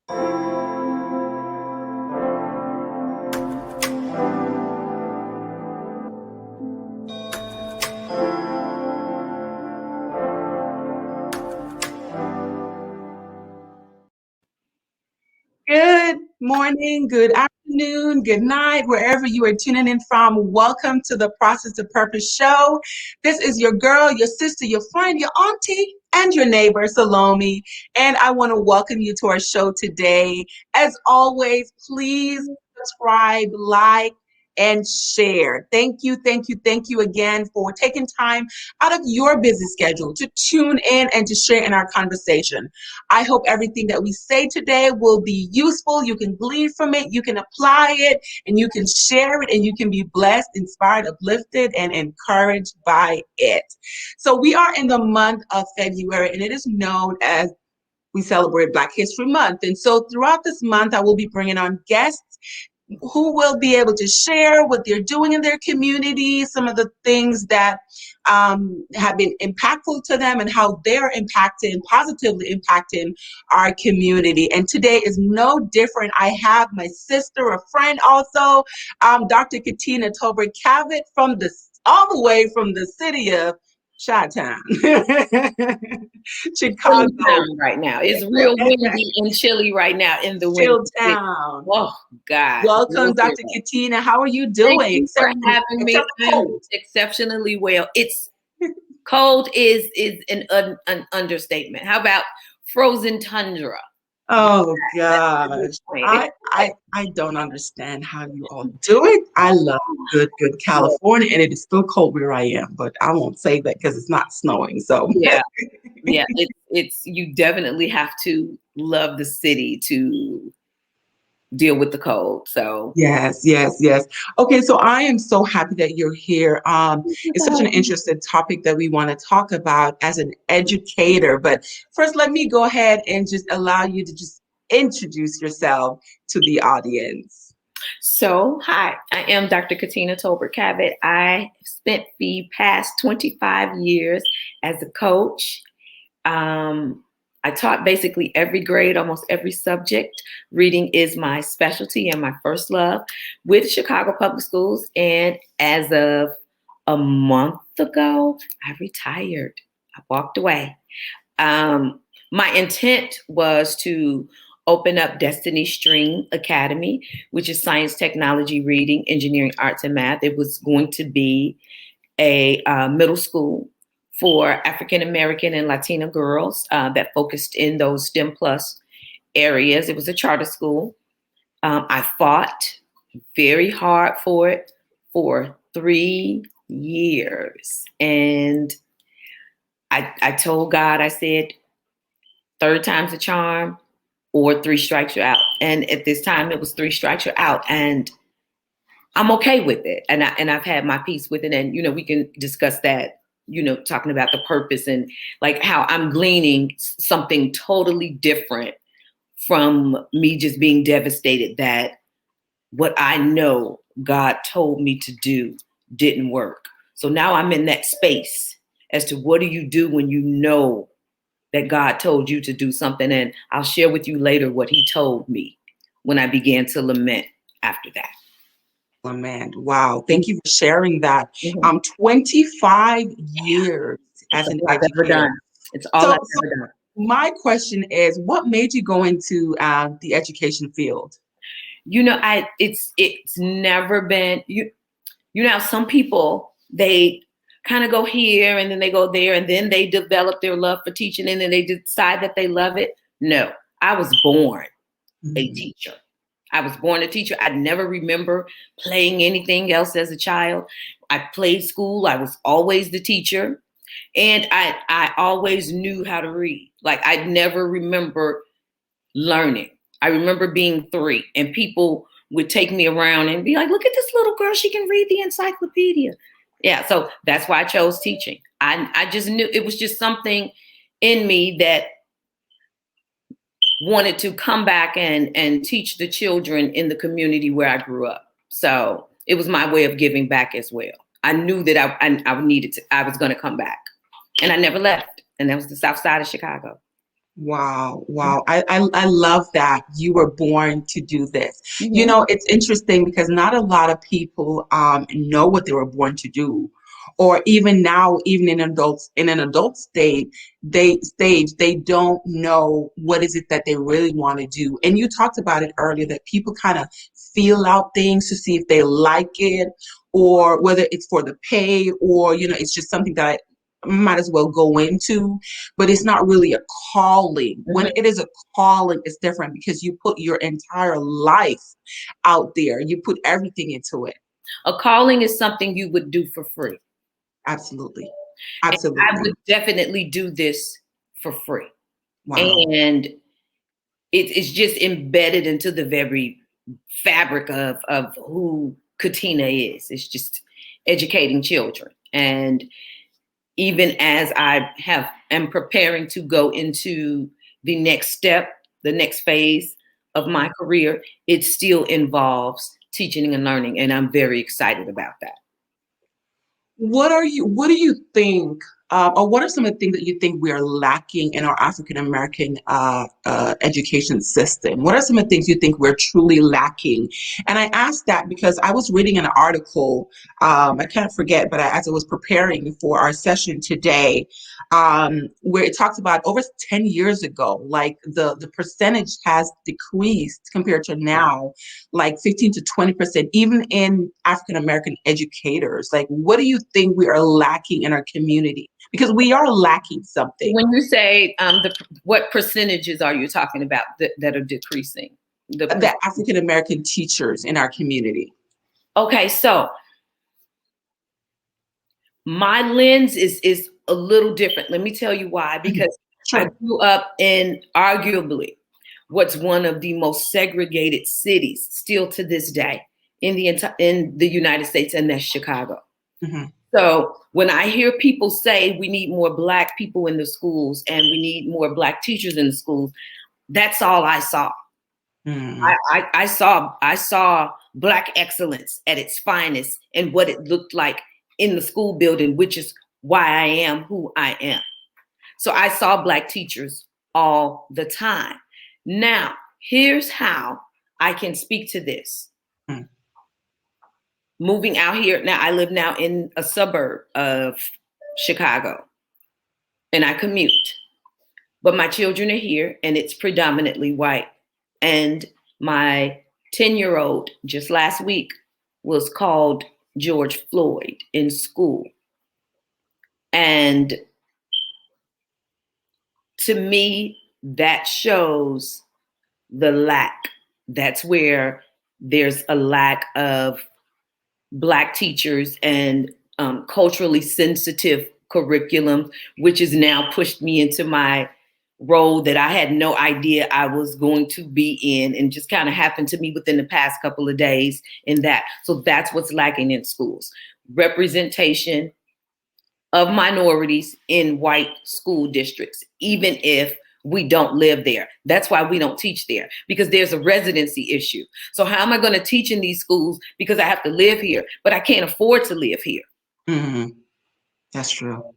Good morning, good afternoon, good night, wherever you are tuning in from. Welcome to the Process to Purpose show. This is your girl, your sister, your friend, your auntie, and your neighbor, Salome. And I want to welcome you to our show today. As always, please subscribe, like, and share. Thank you again for taking time out of your busy schedule to tune in and to share in our conversation. I hope everything that we say today will be useful. You can glean from it, you can apply it, and you can share it, and you can be blessed, inspired, uplifted, and encouraged by it. So we are in the month of February, and it is known as we celebrate Black History Month. And so throughout this month, I will be bringing on guests who will be able to share what they're doing in their community, some of the things that have been impactful to them and how they're positively impacting our community. And today is no different. I have my sister, a friend also, Dr.Katina Tolbert-Cavitt all the way from the city of Chi-Town, Chicago. Right now, it's real windy and chilly right now in the winter. Town. Oh God! Welcome, Dr. Katina. How are you doing? Thank you for having me. I'm exceptionally well. It's cold is an understatement. How about frozen tundra? Oh gosh, I don't understand how you all do it. I love good California, and it is still cold where I am, but I won't say that because it's not snowing. So yeah, it's you definitely have to love the city to deal with the cold. So yes. Okay, so I am so happy that you're here. It's such an interesting topic that we want to talk about as an educator. But first, let me go ahead and just allow you to just introduce yourself to the audience. So, hi, I am Dr. Katina Tolbert-Cavitt. I spent the past 25 years as a coach. I taught basically every grade, almost every subject. Reading is my specialty and my first love with Chicago Public Schools. And as of a month ago, I retired. I walked away. My intent was to open up Destined Stream Academy, which is science, technology, reading, engineering, arts, and math. It was going to be a middle school for African American and Latina girls that focused in those STEM plus areas. It was a charter school. I fought very hard for it for 3 years. And I told God, I said, third time's a charm or 3 strikes you're out. And at this time it was 3 strikes you're out. And I'm okay with it. And I've had my peace with it. And, we can discuss that, talking about the purpose and like how I'm gleaning something totally different from me just being devastated that what I know God told me to do didn't work. So now I'm in that space as to what do you do when you know that God told you to do something. And I'll share with you later what he told me when I began to lament after that. Lament. Wow. Thank you for sharing that. 25 years as an educator. It's all I've ever done. My question is, what made you go into the education field? It's never been, some people, they kind of go here and then they go there and then they develop their love for teaching and then they decide that they love it. No, I was born a teacher. I was born a teacher. I never remember playing anything else as a child. I played school. I was always the teacher. And I always knew how to read. Like I never remember learning. I remember being 3 and people would take me around and be like, look at this little girl. She can read the encyclopedia. Yeah. So that's why I chose teaching. I just knew it was just something in me that wanted to come back and teach the children in the community where I grew up. So it was my way of giving back as well. I knew that I was going to come back and I never left. And that was the South Side of Chicago. Wow, wow. I love that you were born to do this. You Mm-hmm. know, it's interesting because not a lot of people know what they were born to do. Or even now, even in an adult stage, they don't know what is it that they really want to do. And you talked about it earlier that people kind of feel out things to see if they like it, or whether it's for the pay, or it's just something that I might as well go into, but it's not really a calling. When it is a calling, it's different because you put your entire life out there. You put everything into it. A calling is something you would do for free. Absolutely. And I Absolutely. would definitely do this for free. Wow. And it's just embedded into the very fabric of who Katina is. It's just educating children. And even as am preparing to go into the next step, the next phase of my career, it still involves teaching and learning. And I'm very excited about that. What do you think, or what are some of the things that you think we are lacking in our African American education system? What are some of the things you think we're truly lacking? And I asked that because I was reading an article, I can't forget, but as I was preparing for our session today, where it talks about over 10 years ago, like the percentage has decreased compared to now, like 15 to 20%, even in African American educators. Like, what do you think we are lacking in our community? Because we are lacking something. When you say what percentages are you talking about that are decreasing? The African American teachers in our community. Okay, so my lens is a little different. Let me tell you why. Because I Sure. grew up in arguably what's one of the most segregated cities still to this day in the United States, and that's Chicago. Hmm. So when I hear people say we need more Black people in the schools and we need more Black teachers in the schools, that's all I saw. Hmm. I saw Black excellence at its finest and what it looked like in the school building, which is why I am who I am. So I saw Black teachers all the time. Now, here's how I can speak to this. Moving out here, now I live now in a suburb of Chicago and I commute, but my children are here and it's predominantly white. And my 10-year-old just last week was called George Floyd in school. And to me, that shows the lack. That's where there's a lack of Black teachers and culturally sensitive curriculum, which has now pushed me into my role that I had no idea I was going to be in, and just kind of happened to me within the past couple of days in that. So that's what's lacking in schools. Representation of minorities in white school districts, even if we don't live there. That's why we don't teach there, because there's a residency issue. So how am I going to teach in these schools because I have to live here, but I can't afford to live here? Hmm. That's true.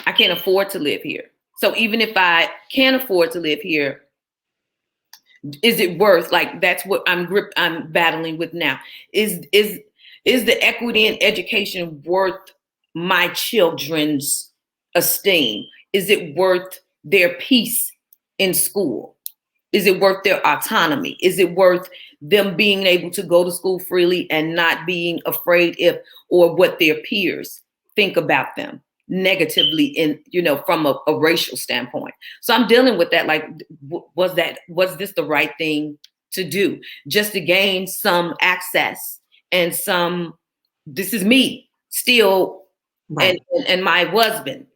I can't afford to live here. So even if I can afford to live here, is it worth, like, that's what I'm battling with now. Is the equity in education worth my children's esteem? Is it worth their peace in school? Is it worth their autonomy? Is it worth them being able to go to school freely and not being afraid if or what their peers think about them negatively in, from a racial standpoint? So I'm dealing with that. Like, was this the right thing to do just to gain some access and this is me still, Right. and my husband,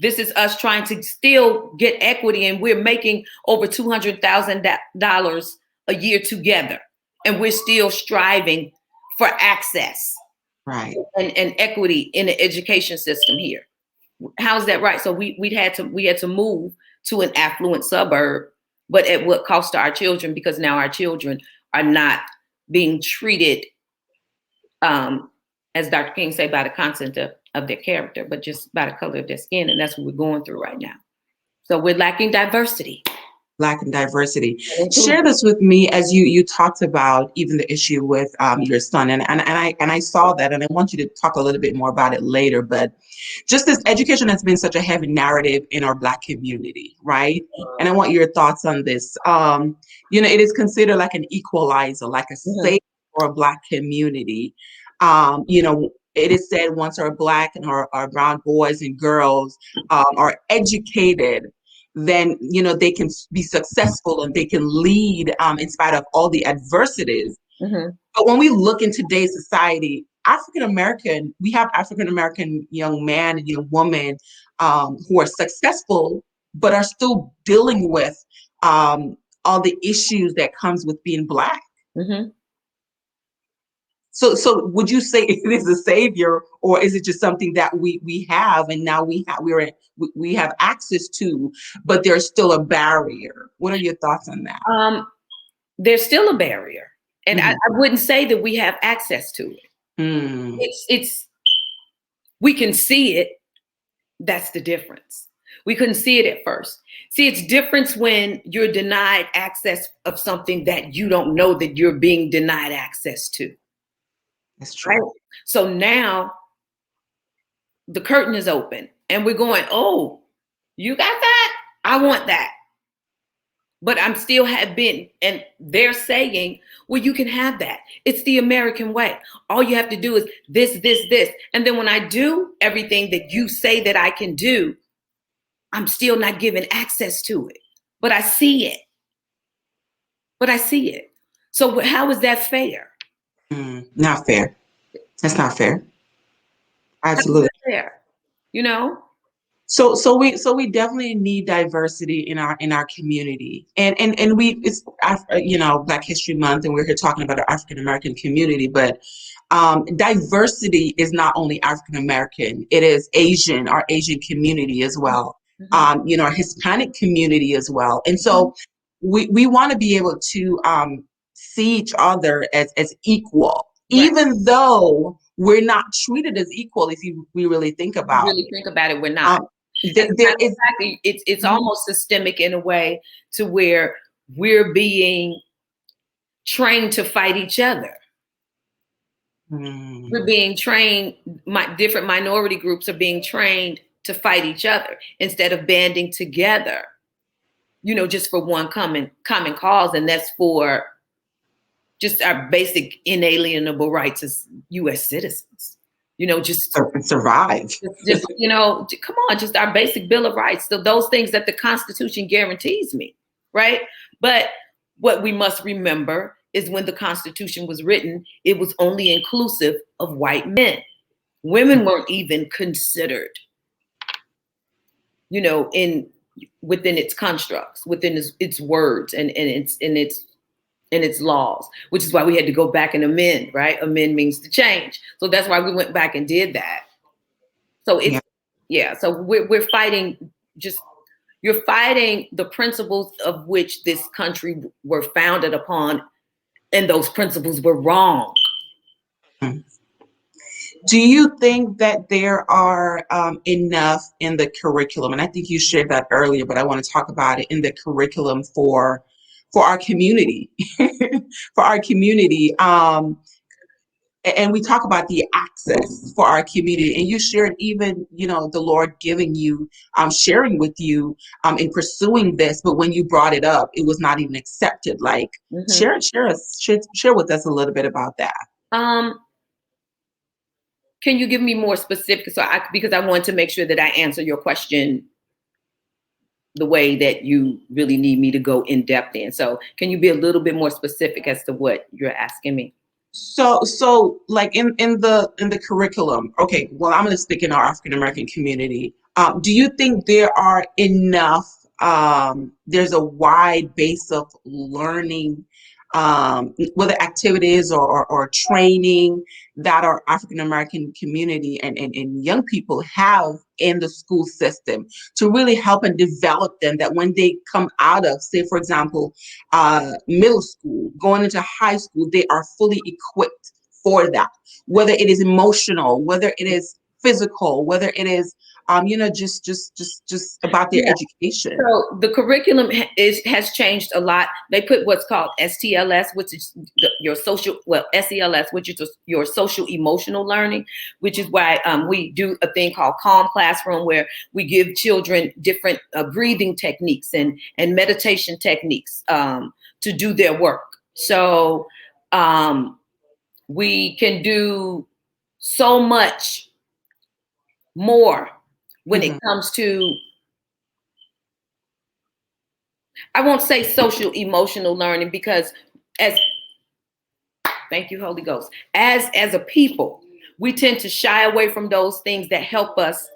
this is us trying to still get equity, and we're making over $200,000 a year together, and we're still striving for access Right. and equity in the education system here. How's that right? So we had to move to an affluent suburb, but at what cost to our children? Because now our children are not being treated, as Dr. King say, by the content of their character, but just by the color of their skin, and that's what we're going through right now. So we're lacking diversity. Lacking diversity. Share this with me as you talked about even the issue with your son, and I saw that, and I want you to talk a little bit more about it later. But just this education has been such a heavy narrative in our Black community, right? And I want your thoughts on this. It is considered like an equalizer, like a safe for a Black community. It is said once our Black and our brown boys and girls are educated, then they can be successful and they can lead in spite of all the adversities. But when we look in today's society, we have African American young man and young woman who are successful but are still dealing with all the issues that comes with being Black. So would you say it is a savior, or is it just something that we have and now we have access to, but there's still a barrier? What are your thoughts on that? There's still a barrier, and I wouldn't say that we have access to it. It's we can see it. That's the difference. We couldn't see it at first. See, it's difference when you're denied access of something that you don't know that you're being denied access to. That's true. Right? So now the curtain is open and we're going, oh, you got that? I want that. But I'm still and they're saying, well, you can have that. It's the American way. All you have to do is this. And then when I do everything that you say that I can do, I'm still not given access to it. But I see it. So how is that fair? Not fair. That's not fair. Absolutely. Fair. So we definitely need diversity in our community, and it's Black History Month, and we're here talking about our African American community, but diversity is not only African American; it is our Asian community as well, our Hispanic community as well, and so we want to be able to see each other as equal, even though we're not treated as equal. If we really think about it, we're not. It's almost systemic in a way to where we're being trained to fight each other. We're being trained, different minority groups are being trained to fight each other instead of banding together, just for one common cause, and that's for just our basic inalienable rights as U.S. citizens. Just survive. Just come on, just our basic Bill of Rights. So those things that the Constitution guarantees me, right? But what we must remember is when the Constitution was written, it was only inclusive of white men. Women weren't even considered, within its constructs, within its words and its laws, which is why we had to go back and amend, right? Amend means to change. So that's why we went back and did that. So so we're fighting you're fighting the principles of which this country were founded upon, and those principles were wrong. Do you think that there are enough in the curriculum? And I think you shared that earlier, but I want to talk about it in the curriculum for our community, for our community. And we talk about the access for our community, and you shared even, the Lord giving you, sharing with you in pursuing this, but when you brought it up, it was not even accepted. Like, share with us a little bit about that. Can you give me more specifics? Because I want to make sure that I answer your question the way that you really need me to go in depth in. So can you be a little bit more specific as to what you're asking me? So like in the curriculum, okay, well, I'm going to stick in our African American community. Do you think there are enough, there's a wide base of learning, whether activities or training that our African American community and young people have in the school system to really help and develop them, that when they come out of, say, for example, middle school, going into high school, they are fully equipped for that, whether it is emotional, whether it is physical, whether it is, just about their education. So the curriculum has changed a lot. They put what's called STLS, which is your social, well, SELS, which is your social emotional learning, which is why we do a thing called Calm Classroom, where we give children different breathing techniques and meditation techniques to do their work. So we can do so much more when it comes to, I won't say social emotional learning, because thank you, Holy Ghost, as a people, we tend to shy away from those things that help us.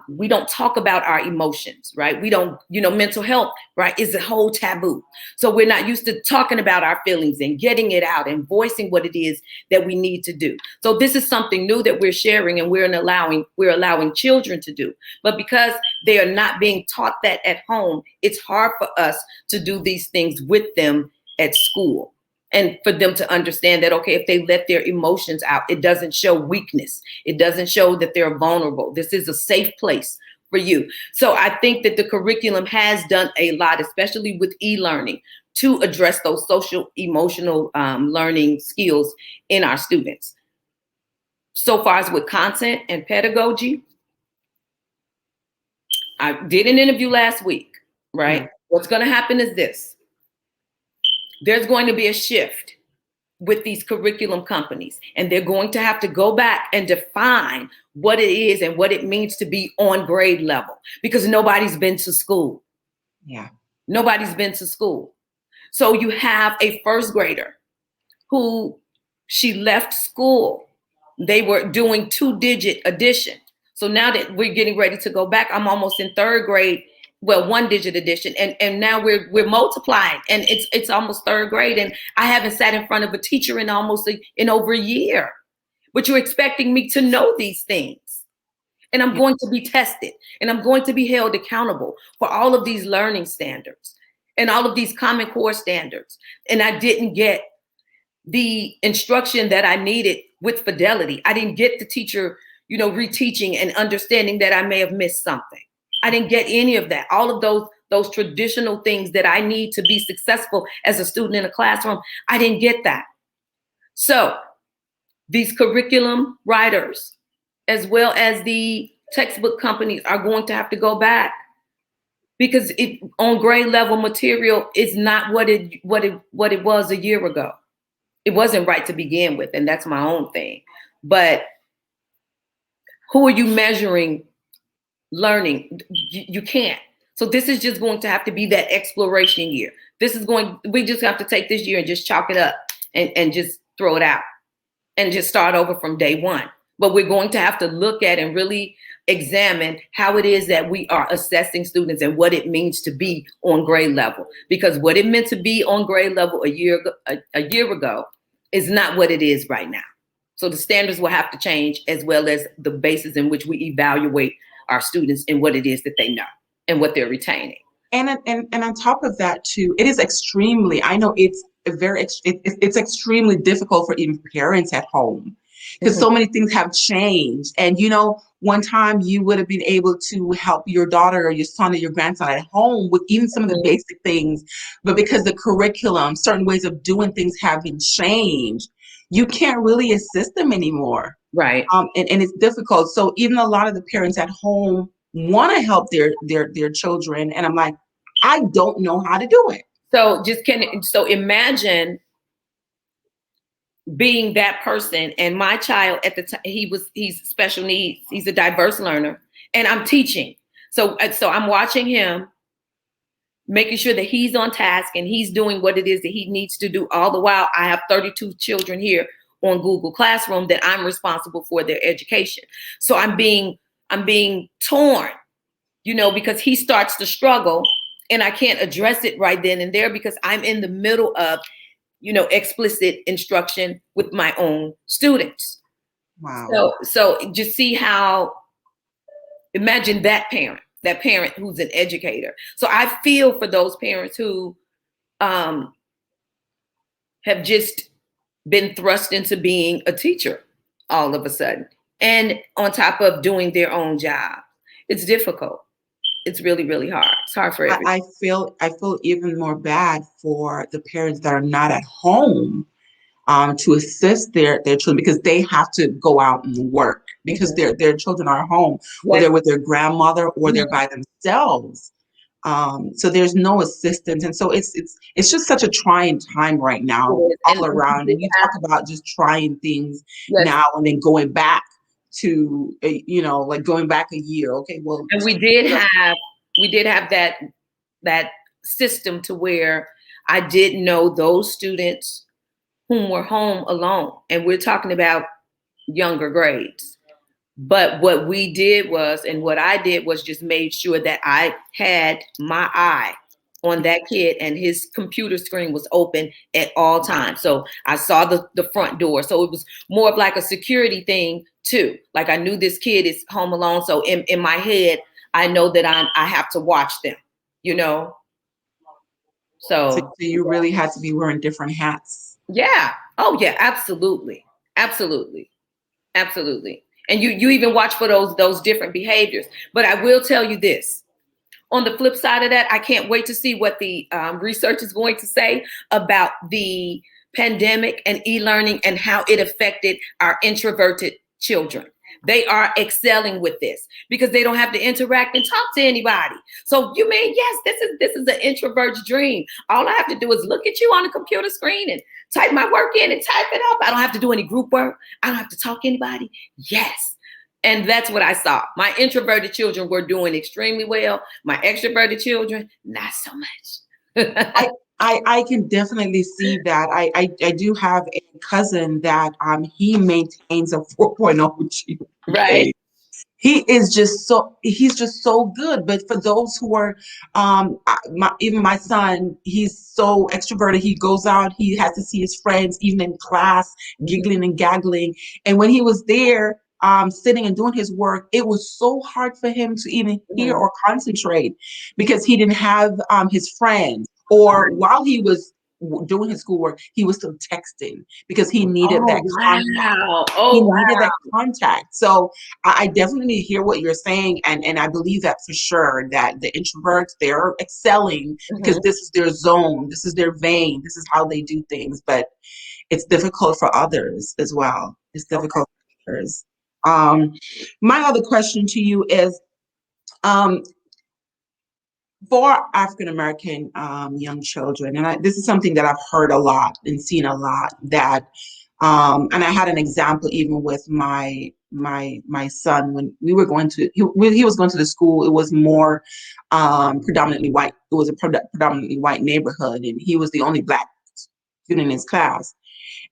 We don't talk about our emotions, right? We don't, mental health, right, is a whole taboo. So we're not used to talking about our feelings and getting it out and voicing what it is that we need to do. So this is something new that we're sharing, and we're allowing children to do. But because they are not being taught that at home, it's hard for us to do these things with them at school. And for them to understand that, okay, if they let their emotions out, it doesn't show weakness. It doesn't show that they're vulnerable. This is a safe place for you. So I think that the curriculum has done a lot, especially with e-learning, to address those social emotional learning skills in our students. So far as with content and pedagogy, I did an interview last week, right? Mm-hmm. What's going to happen is this. There's going to be a shift with these curriculum companies, and they're going to have to go back and define what it is and what it means to be on grade level, because nobody's been to school. Yeah. Nobody's been to school. So you have a first grader who, she left school. They were doing 2-digit addition. So now that we're getting ready to go back, I'm almost in third grade. Well, 1-digit addition, and now we're multiplying, and it's almost third grade, and I haven't sat in front of a teacher in over a year. But you're expecting me to know these things, and I'm going to be tested, and I'm going to be held accountable for all of these learning standards and all of these Common Core standards. And I didn't get the instruction that I needed with fidelity. I didn't get the teacher, reteaching and understanding that I may have missed something. I didn't get any of that. All of those traditional things that I need to be successful as a student in a classroom, I didn't get that. So these curriculum writers, as well as the textbook companies, are going to have to go back, because on grade level material is not what it was a year ago. It wasn't right to begin with, and that's my own thing. But who are you measuring learning? You can't. So this is just going to have to be that exploration year. We just have to take this year and just chalk it up and just throw it out and just start over from day one. But we're going to have to look at and really examine how it is that we are assessing students and what it means to be on grade level. Because what it meant to be on grade level a year ago is not what it is right now. So the standards will have to change, as well as the basis in which we evaluate our students and what it is that they know and what they're retaining. And on top of that too, it is extremely, I know it's extremely difficult for even parents at home, because so many things have changed. And one time you would have been able to help your daughter or your son or your grandson at home with even some of the basic things, but because the curriculum, certain ways of doing things have been changed, you can't really assist them anymore. Right. And it's difficult. So even a lot of the parents at home want to help their children, and I'm like, I don't know how to do it. So imagine being that person, and my child at the time, he's special needs, he's a diverse learner, and I'm teaching. So I'm watching him, making sure that he's on task and he's doing what it is that he needs to do. All the while, I have 32 children here on Google Classroom that I'm responsible for their education. So I'm being torn, because he starts to struggle, and I can't address it right then and there because I'm in the middle of, explicit instruction with my own students. Wow. So just see how, imagine that parent who's an educator. So I feel for those parents who have just been thrust into being a teacher all of a sudden. and on top of doing their own job. It's difficult. It's really, really hard. It's hard for everyone. I feel even more bad for the parents that are not at home to assist their children, because they have to go out and work because their children are home, or they're with their grandmother, or they're by themselves. So there's no assistance, and so it's just such a trying time right now all around. And you talk about just trying things now and then going back to like going back a year. Okay, well, and we did have that system to where I did know those students whom were home alone, and we're talking about younger grades. But what we did was, and what I did was just made sure that I had my eye on that kid, and his computer screen was open at all times. So I saw the front door. So it was more of like a security thing too. Like I knew this kid is home alone. So in my head, I know that I have to watch them, you know? So you really had to be wearing different hats. Yeah. Oh yeah, absolutely. Absolutely. Absolutely. And you even watch for those different behaviors. But I will tell you this. On the flip side of that, I can't wait to see what the research is going to say about the pandemic and e-learning and how it affected our introverted children. They are excelling with this because they don't have to interact and talk to anybody. So you mean, yes, this is an introvert's dream. All I have to do is look at you on the computer screen and type my work in and type it up. I don't have to do any group work. I don't have to talk to anybody. Yes. And that's what I saw. My introverted children were doing extremely well. My extroverted children, not so much. I can definitely see that. I do have a cousin that he maintains a 4.0 GPA. Right. He's just so good. But for those who are even my son, he's so extroverted. He goes out, he has to see his friends, even in class, giggling and gaggling. And when he was there sitting and doing his work, it was so hard for him to even hear or concentrate because he didn't have his friends. Or while he was doing his schoolwork, he was still texting because he needed that contact. He needed that contact. So I definitely hear what you're saying, and I believe that for sure, that the introverts, they're excelling because this is their zone, this is their vein, this is how they do things. But it's difficult for others as well. It's difficult for others. My other question to you is, for African American young children, and this is something that I've heard a lot and seen a lot, that and I had an example even with my son when we were going to he was going to the school. It was more predominantly white. It was a predominantly white neighborhood, and he was the only Black student in his class,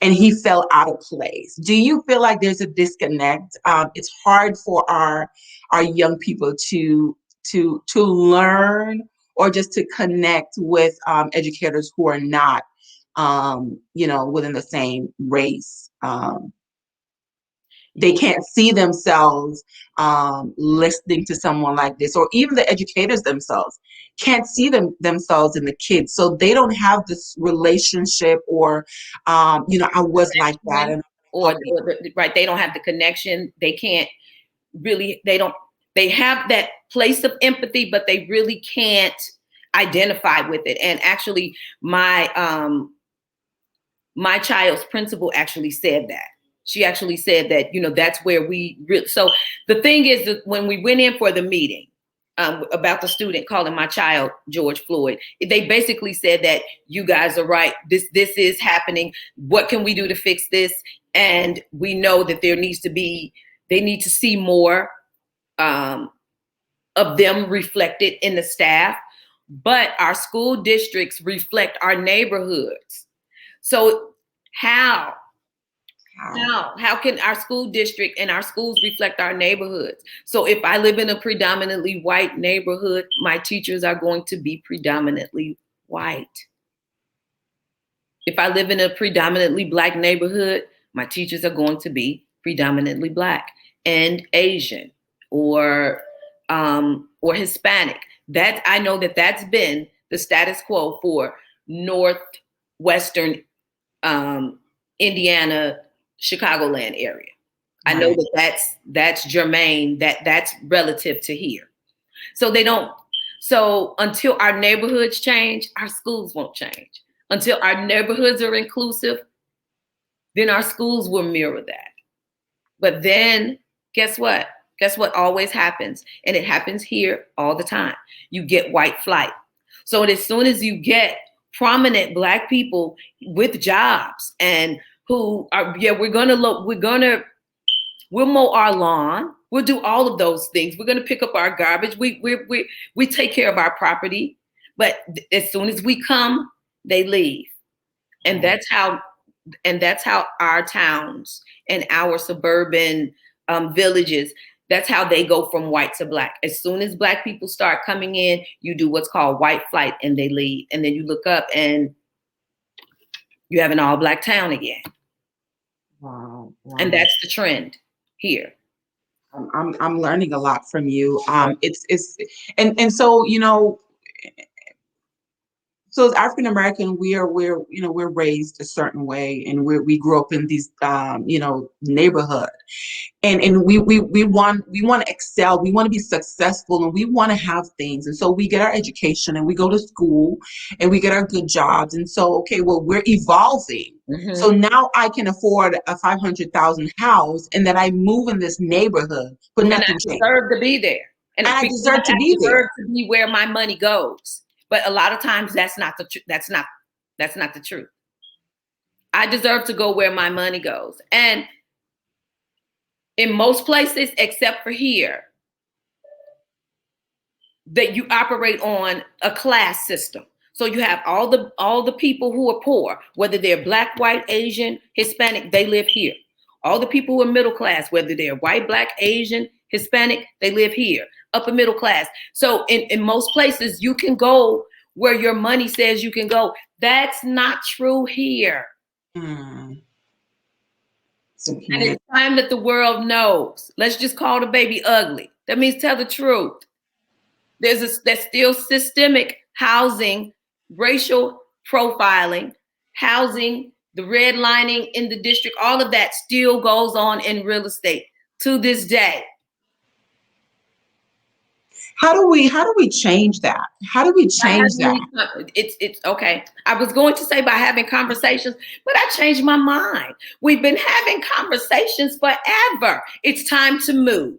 and he fell out of place. Do you feel like there's a disconnect? It's hard for our young people to learn or just to connect with educators who are not within the same race. They can't see themselves listening to someone like this, or even the educators themselves can't see themselves in the kids. So they don't have this relationship, or I was like that, and right. They don't have the connection. They can't really. They have that place of empathy, but they really can't identify with it. And actually, my child's principal actually said that. She actually said that, that's where we really, so the thing is that when we went in for the meeting about the student calling my child George Floyd, they basically said that you guys are right. This is happening. What can we do to fix this? And we know that they need to see more of them reflected in the staff, but our school districts reflect our neighborhoods. So how can our school district and our schools reflect our neighborhoods? So if I live in a predominantly white neighborhood, my teachers are going to be predominantly white. If I live in a predominantly Black neighborhood, my teachers are going to be predominantly Black and Asian or Hispanic. That I know that's been the status quo for Northwestern Indiana, Chicagoland area. I know that that's germane, that's relative to here. So they don't. So until our neighborhoods change, our schools won't change. Until our neighborhoods are inclusive, then our schools will mirror that. But then guess what? Guess what always happens? And it happens here all the time. You get white flight. So as soon as you get prominent Black people with jobs and who are, we'll mow our lawn. We'll do all of those things. We're going to pick up our garbage. We take care of our property. But as soon as we come, they leave. And that's how our towns and our suburban villages, that's how they go from white to Black. As soon as Black people start coming in, you do what's called white flight and they leave. And then you look up and you have an all Black town again. Wow. And that's the trend here. I'm learning a lot from you. And so, you know, so as African American, we're raised a certain way, and we grew up in these neighborhood, and we want to excel, we want to be successful, and we want to have things, and so we get our education and we go to school and we get our good jobs, and so okay, well, we're evolving. Mm-hmm. So now I can afford a $500,000 house, and then I move in this neighborhood, but nothing changed. I deserve to be there, and I deserve to be where my money goes. But a lot of times that's not the truth. I deserve to go where my money goes. And in most places, except for here, that you operate on a class system. So you have all the people who are poor, whether they're Black, white, Asian, Hispanic, they live here. All the people who are middle class, whether they're white, Black, Asian, Hispanic, they live here. Upper middle class. So in most places, you can go where your money says you can go. That's not true here. And it's time that the world knows. Let's just call the baby ugly. That means tell the truth. There's still systemic housing, racial profiling, housing, the redlining in the district. All of that still goes on in real estate to this day. How do we change that? How do we change that? It's okay. I was going to say by having conversations, but I changed my mind. We've been having conversations forever. It's time to move.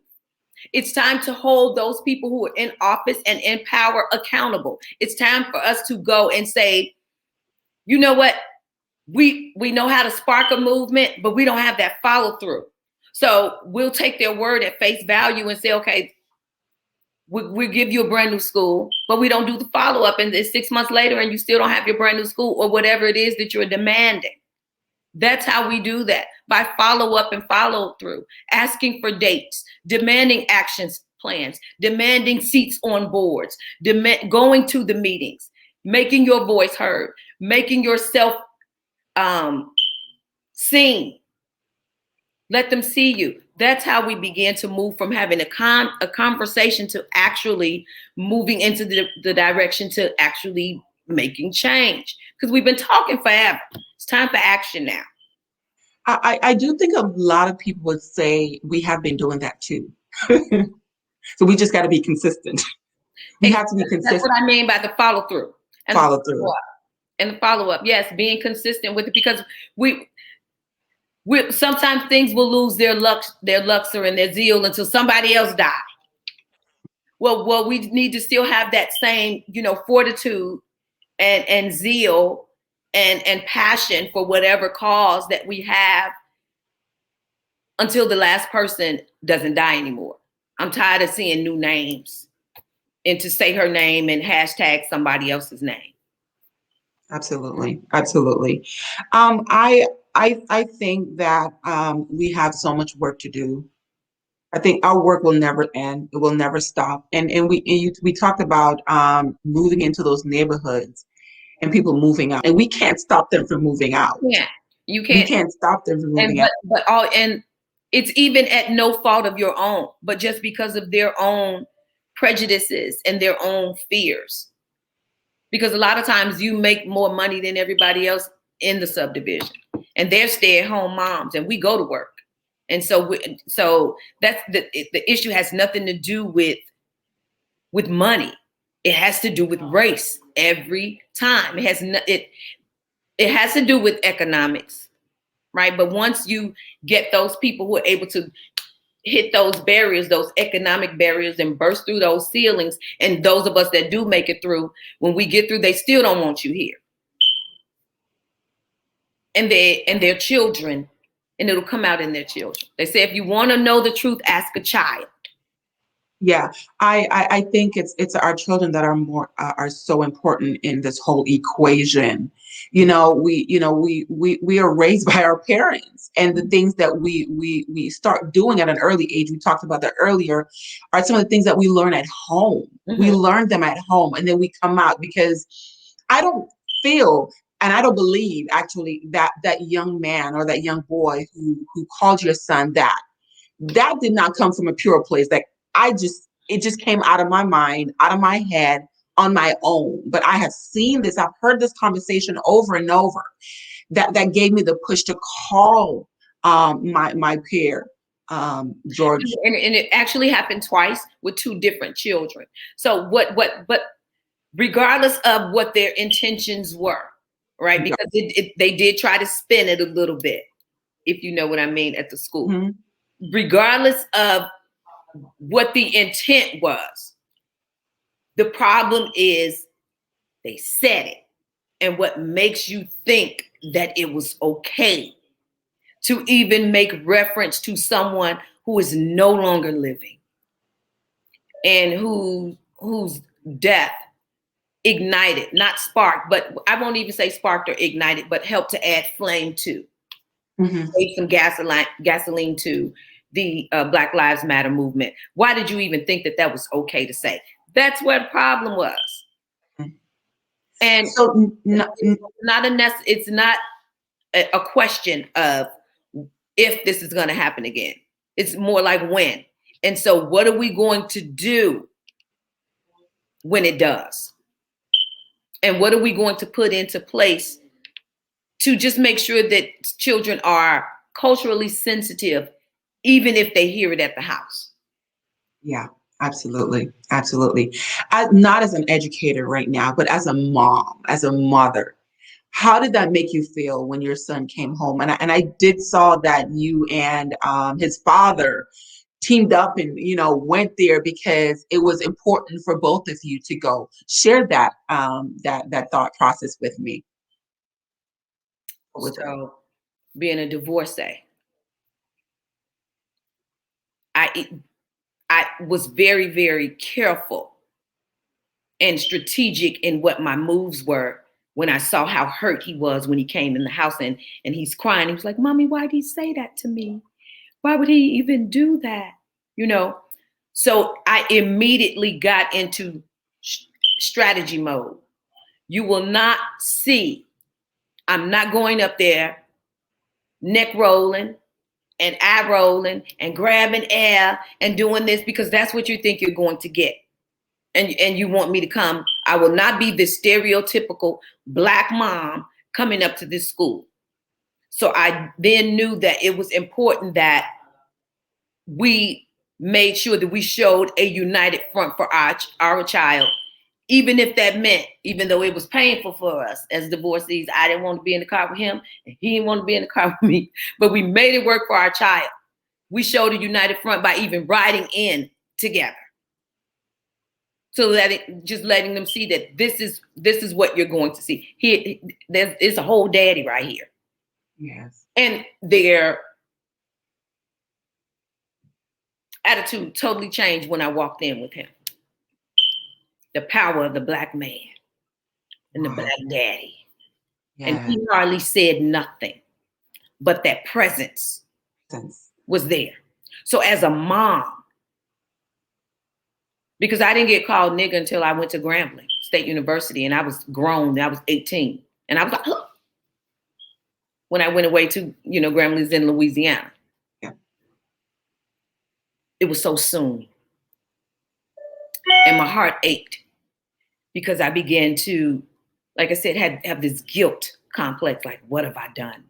It's time to hold those people who are in office and in power accountable. It's time for us to go and say, you know what? We know how to spark a movement, but we don't have that follow through. So we'll take their word at face value and say, okay, we give you a brand new school, but we don't do the follow up, and it's 6 months later and you still don't have your brand new school or whatever it is that you're demanding. That's how we do that, by follow up and follow through, asking for dates, demanding action plans, demanding seats on boards, going to the meetings, making your voice heard, making yourself seen. Let them see you. That's how we begin to move from having a conversation to actually moving into the direction to actually making change. Because we've been talking forever. It's time for action now. I do think a lot of people would say we have been doing that too. So we just got to be consistent. We have to be consistent. That's what I mean by the follow through. And follow through. And the follow up. Yes, being consistent with it, because we sometimes things will lose their luster and their zeal until somebody else dies. Well, we need to still have that same, fortitude and zeal and passion for whatever cause that we have until the last person doesn't die anymore. I'm tired of seeing new names and to say her name and hashtag somebody else's name. Absolutely. I think that we have so much work to do. I think our work will never end. It will never stop. And we talked about moving into those neighborhoods and people moving out, and we can't stop them from moving out. Yeah, you can't. You can't stop them from moving out. And it's even at no fault of your own, but just because of their own prejudices and their own fears. Because a lot of times you make more money than everybody else in the subdivision, and they're stay-at-home moms, and we go to work. And so that's the issue has nothing to do with money. It has to do with race every time. It has to do with economics, right? But once you get those people who are able to hit those barriers, those economic barriers, and burst through those ceilings, and those of us that do make it through, when we get through, they still don't want you here. And their children, and it'll come out in their children. They say, if you want to know the truth, ask a child. Yeah, I think it's our children that are so important in this whole equation. We are raised by our parents, and the things that we start doing at an early age, we talked about that earlier, are some of the things that we learn at home. Mm-hmm. We learn them at home, and then we come out, because I don't feel, and I don't believe actually that young man or that young boy who called your son that did not come from a pure place. Like, it just came out of my mind, out of my head, on my own. But I have seen this, I've heard this conversation over and over, that gave me the push to call my peer, George. And it actually happened twice with two different children. So but regardless of what their intentions were, right? Because they did try to spin it a little bit, if you know what I mean, at the school. Mm-hmm. Regardless of what the intent was, the problem is they said it. And what makes you think that it was okay to even make reference to someone who is no longer living and whose death ignited, not sparked, but I won't even say sparked or ignited, but helped to add flame to, gave some gasoline to the Black Lives Matter movement. Why did you even think that was okay to say? That's what the problem was. And so it's not a question of if this is going to happen again. It's more like when. And so what are we going to do when it does? And what are we going to put into place to just make sure that children are culturally sensitive, even if they hear it at the house? Yeah, absolutely. Absolutely. Not as an educator right now, but as a mom, as a mother, how did that make you feel when your son came home? And I did saw that you and his father teamed up and, went there because it was important for both of you to go. Share that that thought process with me. So, being a divorcee, I was very, very careful and strategic in what my moves were when I saw how hurt he was when he came in the house and he's crying. He was like, "Mommy, why did he say that to me? Why would he even do that?" So I immediately got into strategy mode. You will not see, I'm not going up there neck rolling and eye rolling and grabbing air and doing this because that's what you think you're going to get. And you want me to come. I will not be this stereotypical Black mom coming up to this school. So I then knew that it was important that we made sure that we showed a united front for our child, even if that meant, even though it was painful for us as divorcees, I didn't want to be in the car with him and he didn't want to be in the car with me, but we made it work for our child. We showed a united front by even riding in together. So that just letting them see that this is what you're going to see. There's a whole daddy right here. Yes. And their attitude totally changed when I walked in with him. The power of the Black man and the Black daddy. Yeah. And he hardly said nothing, but that presence was there. So as a mom, because I didn't get called nigga until I went to Grambling State University and I was grown, I was 18. And I was like, huh. When I went away to, Grambling's in Louisiana. Yeah. It was so soon. And my heart ached because I began to, like I said, have this guilt complex. Like, what have I done?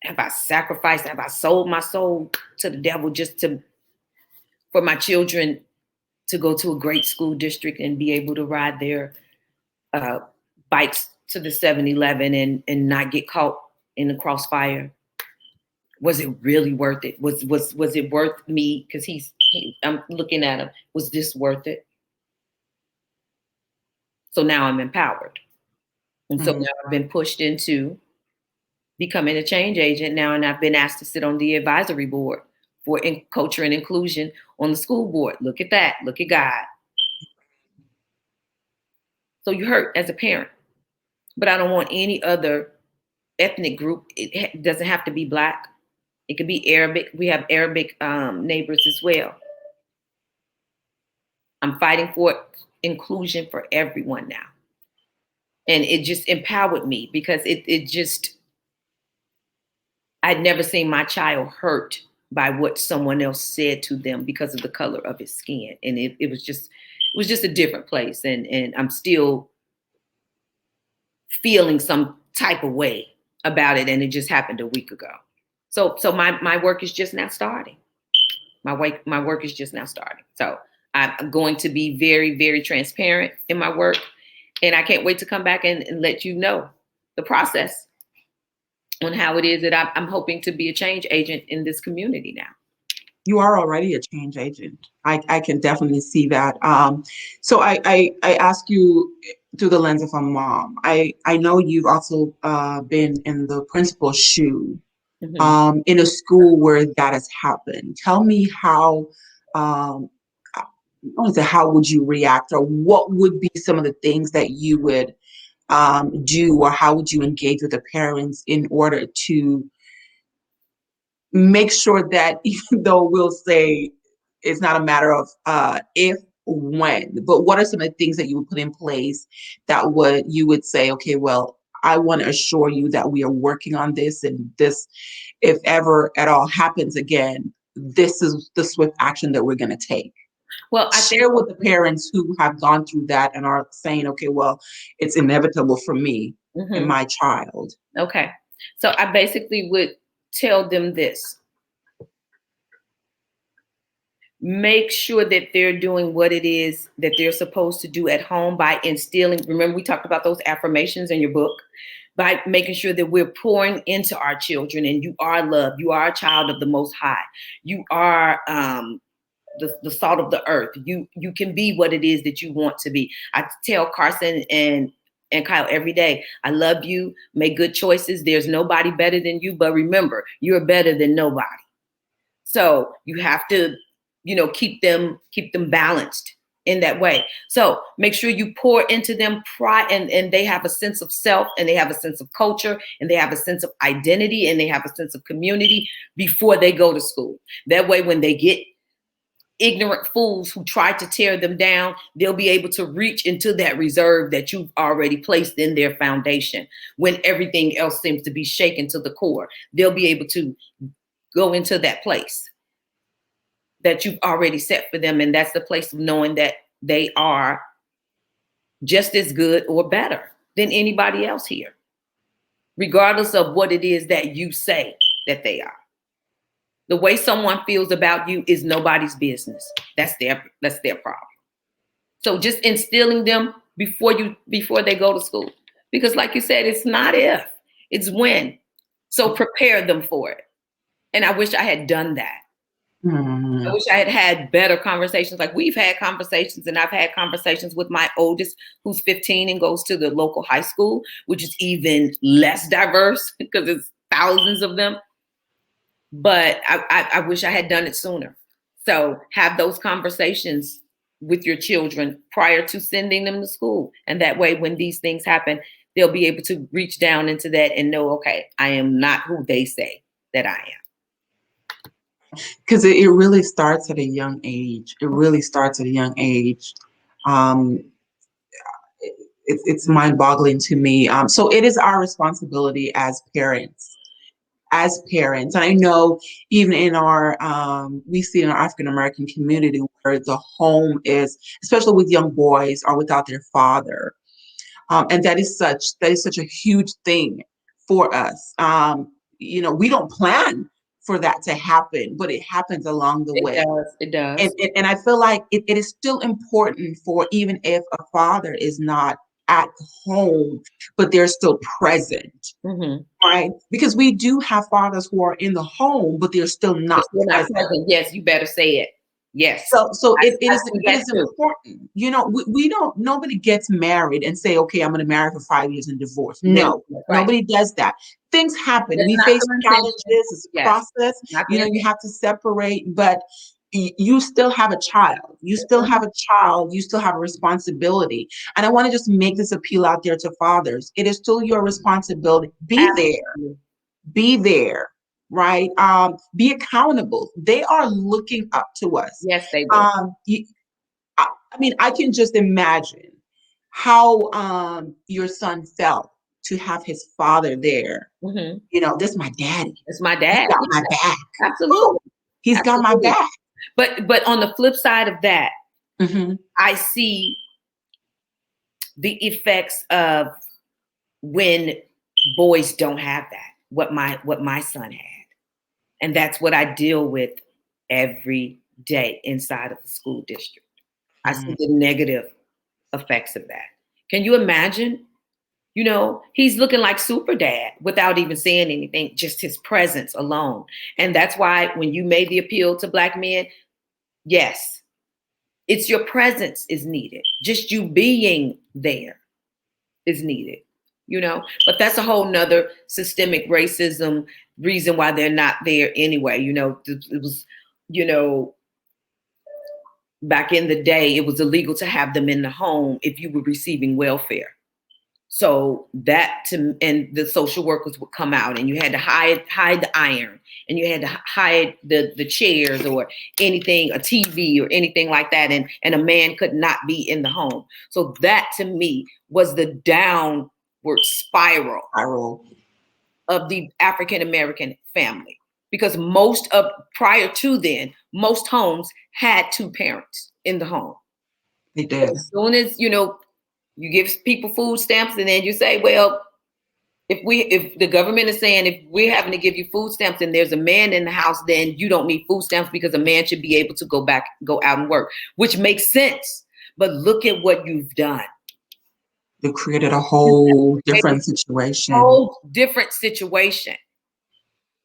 have I sacrificed? Have I sold my soul to the devil just for my children to go to a great school district and be able to ride their bikes to the 7-Eleven and not get caught in the crossfire? Was it really worth it? Was it worth me? Because I'm looking at him. Was this worth it? So now I'm empowered. And so now I've been pushed into becoming a change agent now, and I've been asked to sit on the advisory board for culture and inclusion on the school board. Look at that. Look at God. So you hurt as a parent, but I don't want any other ethnic group. It doesn't have to be Black. It could be Arabic. We have Arabic neighbors as well. I'm fighting for inclusion for everyone now. And it just empowered me because it just, I'd never seen my child hurt by what someone else said to them because of the color of his skin. And it was just a different place. And I'm still feeling some type of way about it. And it just happened a week ago. So my work is just now starting. My work is just now starting. So I'm going to be very, very transparent in my work. And I can't wait to come back and let you know the process on how it is that I'm hoping to be a change agent in this community now. You are already a change agent. I can definitely see that. So I ask you through the lens of a mom. I know you've also been in the principal's shoe in a school where that has happened. Tell me how would you react, or what would be some of the things that you would do, or how would you engage with the parents in order to make sure that, even though we'll say it's not a matter of if, when, but what are some of the things that you would put in place that you would say, okay, well, I want to assure you that we are working on this, and this, if ever at all happens again, this is the swift action that we're going to take. Well, I share with the parents who have gone through that and are saying, okay, well, it's inevitable for me and my child. Okay. So I basically would tell them this. Make sure that they're doing what it is that they're supposed to do at home by instilling. Remember, we talked about those affirmations in your book, by making sure that we're pouring into our children, and you are loved. You are a child of the Most High. You are the salt of the earth. You can be what it is that you want to be. I tell Carson and Kyle every day, I love you. Make good choices. There's nobody better than you, but remember, you're better than nobody. So you have to, keep them balanced in that way. So make sure you pour into them pride, and they have a sense of self, and they have a sense of culture, and they have a sense of identity, and they have a sense of community before they go to school. That way, when they get ignorant fools who try to tear them down, they'll be able to reach into that reserve that you've already placed in their foundation. When everything else seems to be shaken to the core, they'll be able to go into that place that you've already set for them. And that's the place of knowing that they are just as good or better than anybody else here, regardless of what it is that you say that they are. The way someone feels about you is nobody's business. That's their problem. So just instilling them before they go to school. Because like you said, it's not if, it's when. So prepare them for it. And I wish I had done that. I wish I had had better conversations. Like, we've had conversations, and I've had conversations with my oldest, who's 15 and goes to the local high school, which is even less diverse because it's thousands of them. But I wish I had done it sooner. So have those conversations with your children prior to sending them to school. And that way, when these things happen, they'll be able to reach down into that and know, okay, I am not who they say that I am. Because it really starts at a young age. It's mind-boggling to me. So it is our responsibility as parents. And I know even in our, we see in our African-American community where the home is, especially with young boys, are without their father. And that is such a huge thing for us. we don't plan for that to happen, but it happens along the way. It does. And I feel like it is still important for, even if a father is not at home, but they're still present, right? Because we do have fathers who are in the home, but they're still not present. Yes, you better say it. Yes. So it is important. Nobody gets married and say, okay, I'm going to marry for 5 years and divorce. No, nobody does that. Things happen. We face challenges. It's a process. You have to separate, but you still have a child. You still have a child. You still have a responsibility. And I want to just make this appeal out there to fathers. It is still your responsibility. Be there. Be there. Right? Be accountable. They are looking up to us. Yes, they do. I mean, I can just imagine how your son felt to have his father there. This is my daddy. It's my dad. He's got my back. Absolutely. He's got my back. But on the flip side of that, I see the effects of when boys don't have that, what my son had. And that's what I deal with every day inside of the school district. I see the negative effects of that. Can you imagine? He's looking like super dad without even saying anything, just his presence alone. And that's why when you made the appeal to Black men, yes, it's your presence is needed. Just you being there is needed. But that's a whole nother systemic racism reason why they're not there anyway. It was, back in the day, it was illegal to have them in the home if you were receiving welfare. So and the social workers would come out, and you had to hide the iron, and you had to hide the chairs or anything, a TV or anything like that. And a man could not be in the home. So that to me was the downward spiral of the African-American family, because prior to then, most homes had two parents in the home. They did. As soon as, you give people food stamps, and then you say, well, if the government is saying, if we're having to give you food stamps and there's a man in the house, then you don't need food stamps because a man should be able to go out and work, which makes sense. But look at what you've done. You created a whole different situation.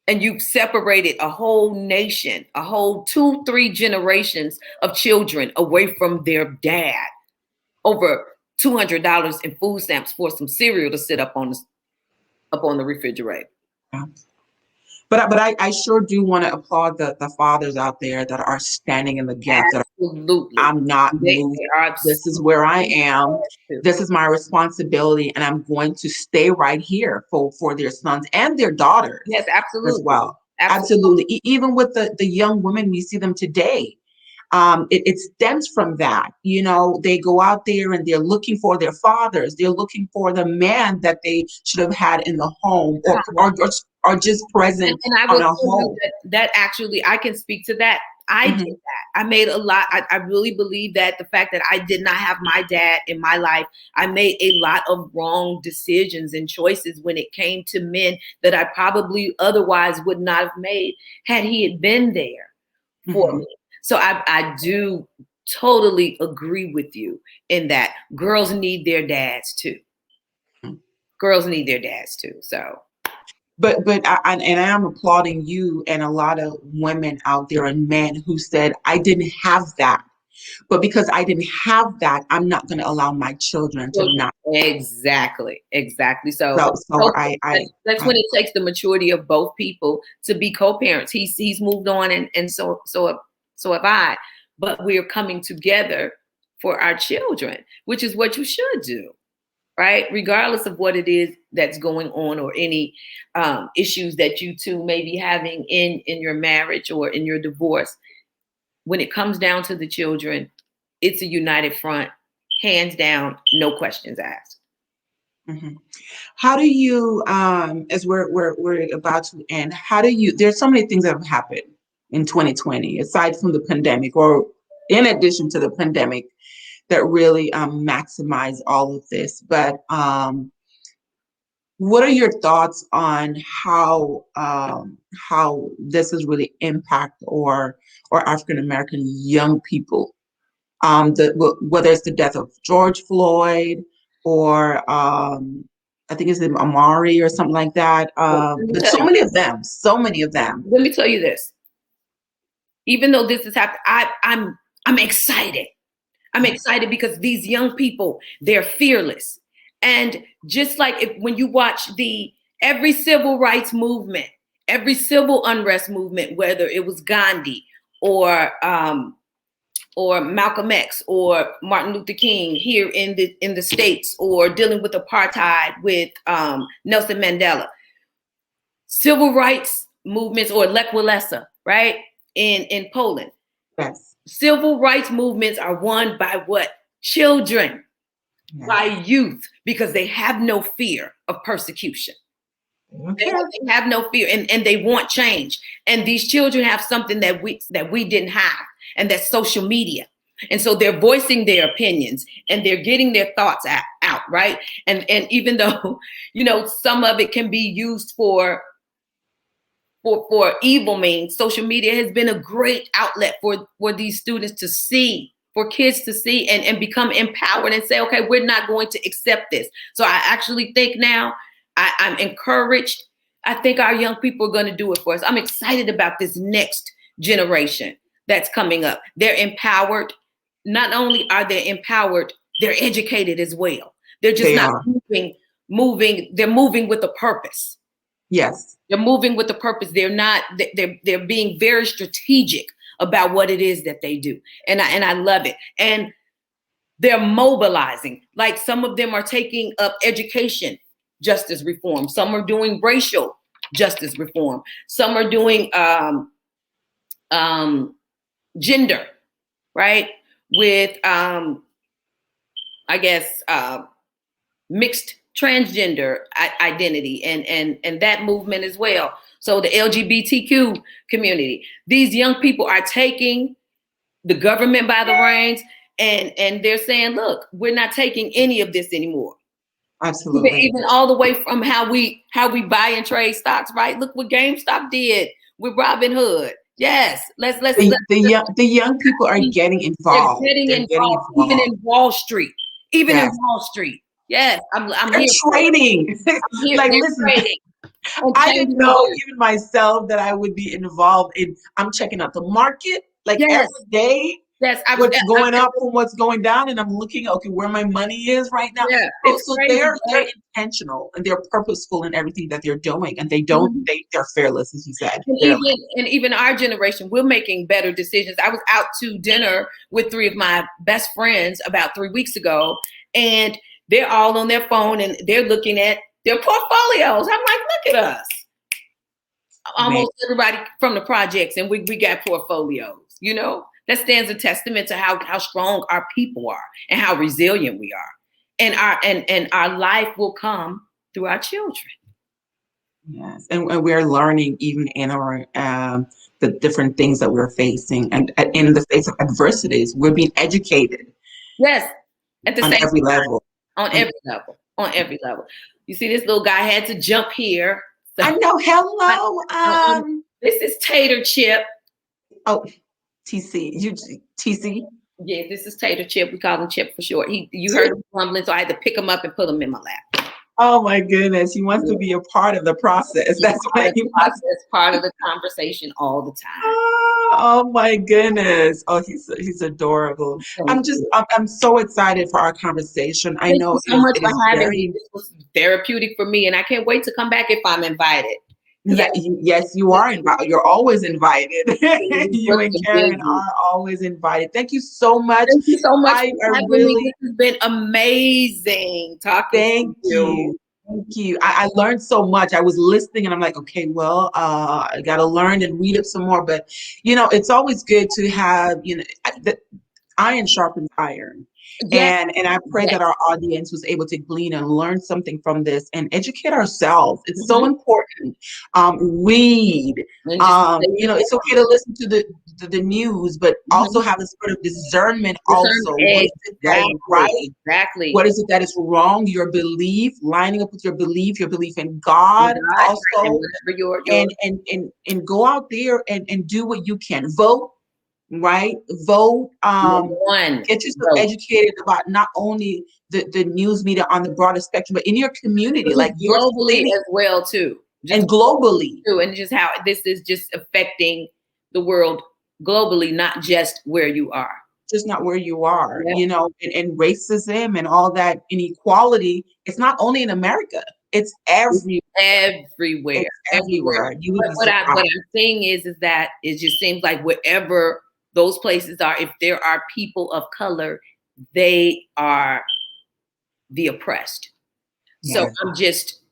And you separated a whole nation, a whole 2-3 generations of children away from their dad over $200 in food stamps for some cereal to sit up on the refrigerator. Yeah. But I sure do want to applaud the fathers out there that are standing in the gap. Absolutely. I'm not moved. This is where I am. This is my responsibility, and I'm going to stay right here for their sons and their daughters. Yes, absolutely. As well. Absolutely. Even with the young women, we see them today. It stems from that. They go out there and they're looking for their fathers. They're looking for the man that they should have had in the home or just present and I on a home. That actually, I can speak to that. I did that. I made a lot. I really believe that the fact that I did not have my dad in my life, I made a lot of wrong decisions and choices when it came to men that I probably otherwise would not have made had he had been there for me. So I do totally agree with you in that girls need their dads too. Girls need their dads too. So. But I am applauding you and a lot of women out there and men who said, I didn't have that. But because I didn't have that, I'm not going to allow my children to not. Exactly. So that's when it takes the maturity of both people to be co-parents. He's moved on, and so have I. But we're coming together for our children, which is what you should do. Right? Regardless of what it is that's going on or any issues that you two may be having in your marriage or in your divorce, when it comes down to the children, it's a united front, hands down, no questions asked. How do you, as we're about to end, there's so many things that have happened in 2020, aside from the pandemic or in addition to the pandemic, that really maximize all of this. But What are your thoughts on how this has really impacted or African American young people? Whether it's the death of George Floyd or I think it's Amari or something like that. But so many of them, so many of them. Let me tell you this. Even though this is happening, I'm excited. I'm excited because these young people, they're fearless. And just like when you watch every civil rights movement, every civil unrest movement, whether it was Gandhi or Malcolm X or Martin Luther King here in the States, or dealing with apartheid with Nelson Mandela, civil rights movements, or Lech Walesa, right, in Poland. Yes. Civil rights movements are won by what? Children, yes. By youth, because they have no fear of persecution. Okay. They have no fear, and they want change. And these children have something that we didn't have, and that's social media. And so they're voicing their opinions and they're getting their thoughts out, right? And even though, some of it can be used for evil means, social media has been a great outlet for these students to see, for kids to see and become empowered and say, okay, we're not going to accept this. So I actually think now I'm encouraged. I think our young people are going to do it for us. I'm excited about this next generation that's coming up. They're empowered. Not only are they empowered, they're educated as well. They're just not moving. They're moving with a purpose. Yes. They're moving with a purpose. They're being very strategic about what it is that they do. And I love it. And they're mobilizing. Like some of them are taking up education justice reform. Some are doing racial justice reform. Some are doing gender, right? With mixed transgender identity and that movement as well. So the LGBTQ community, these young people are taking the government by the reins and they're saying, look, we're not taking any of this anymore. Absolutely. Even all the way from how we buy and trade stocks, right? Look what GameStop did with Robin Hood. Yes, let's the young people are getting involved. They're getting involved, even in Wall Street. Even in Wall Street. Yes, I'm here. Trading. Like, listen, trading. I didn't know even myself that I would be involved in. I'm checking out the market like every day. Yes, what's going up and what's going down, and I'm looking, okay, where my money is right now. Yeah, so they're intentional and they're purposeful in everything that they're doing, and they don't they're fearless, as you said. And even our generation, we're making better decisions. I was out to dinner with 3 of my best friends about 3 weeks ago, and they're all on their phone and they're looking at their portfolios. I'm like, look at us. Almost everybody from the projects, and we got portfolios, That stands a testament to how strong our people are and how resilient we are. And our life will come through our children. Yes, and we're learning even in our the different things that we're facing, and in the face of adversities, we're being educated. Yes, at the on same every time, level. On every level. You see, this little guy had to jump here. So, I know. Hello. This is Tater Chip. Oh, TC. TC? Yeah, this is Tater Chip. We call him Chip for short. You heard him rumbling, so I had to pick him up and put him in my lap. Oh my goodness. He wants to be a part of the process. That's what he wants. Part of the conversation all the time. Oh my goodness. Oh, he's adorable. I'm so excited for our conversation. I know Thank you so much for having me. This was therapeutic for me, and I can't wait to come back if I'm invited. Yes, you are invited. You're always invited. You and Karen are always invited. Thank you so much. Thank you so much. This has been amazing talking to you. Thank you. I learned so much. I was listening and I'm like, okay, well, I got to learn and read up some more. But, it's always good to have, iron sharpens iron. Yes. And I pray that our audience was able to glean and learn something from this and educate ourselves. It's so important. Read. It's okay to listen to the news, but also have a sort of discernment also. What is it that is right? Exactly. What is it that is wrong? Your belief, lining up with your belief in God also, and whatever your and go out there and do what you can. Vote, right? Vote. Get yourself educated about not only the news media on the broader spectrum, but in your community, like your globally city, as well too. and globally too, and just how this is just affecting the world globally, not just where you are. Just not where you are, you know, and racism and all that inequality. It's not only in America; it's everywhere. Everywhere. It's everywhere. You would be What surprised. I'm saying is that it just seems like wherever those places are, if there are people of color, they are the oppressed. So I'm just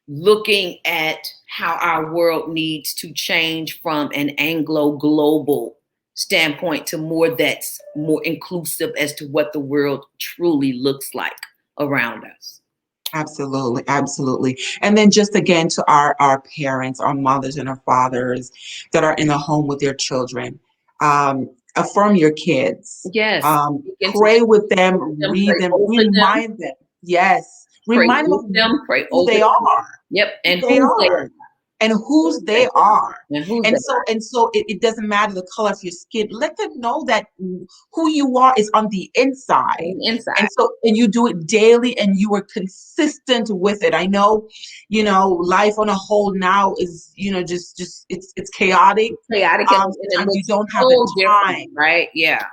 looking at how our world needs to change from an Anglo-global standpoint to more that's more inclusive as to what the world truly looks like around us. Absolutely, absolutely. And then just again to our parents, our mothers and our fathers that are in the home with their children, affirm your kids. Yes. Pray with them, read them, remind them. Yes. Remind them pray who they are. Yep. And who they are. And whose they are. And so it doesn't matter the color of your skin. Let them know that who you are is on the inside. And you do it daily and you are consistent with it. I know, you know, life on a whole now is, you know, just it's chaotic. Sometimes you don't have the time. Right? Yeah.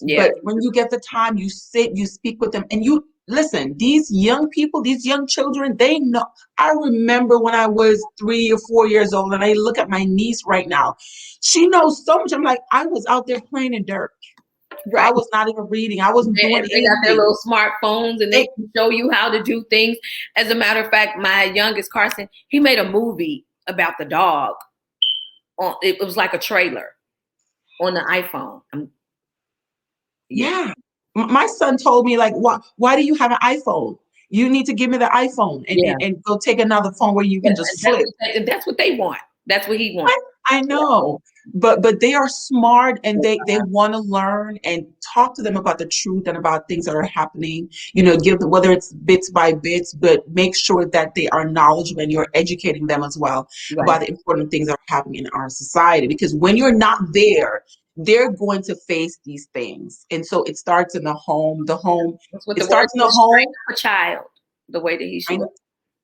But when you get the time, you sit, you speak with them, and you listen. These young people, these young children, they know. I remember when I was 3 or 4 years old, and I look at my niece right now. She knows so much. I'm like, I was out there playing in dirt. Right. I was not even reading. I wasn't doing anything. They got their little smartphones, and they can show you how to do things. As a matter of fact, my youngest Carson, he made a movie about the dog. It was like a trailer on the iPhone. Yeah. My son told me, like, why do you have an iPhone? You need to give me the iPhone and go take another phone where you can just flip. That's what they want. That's what he wants. I know, but they are smart and they want to learn, and talk to them about the truth and about things that are happening. You know, give them, whether it's bits by bits, but make sure that they are knowledgeable and you're educating them as well about the important things that are happening in our society. Because when you're not there, they're going to face these things, and so it starts in the home. It starts in the home. A child, the way that he should.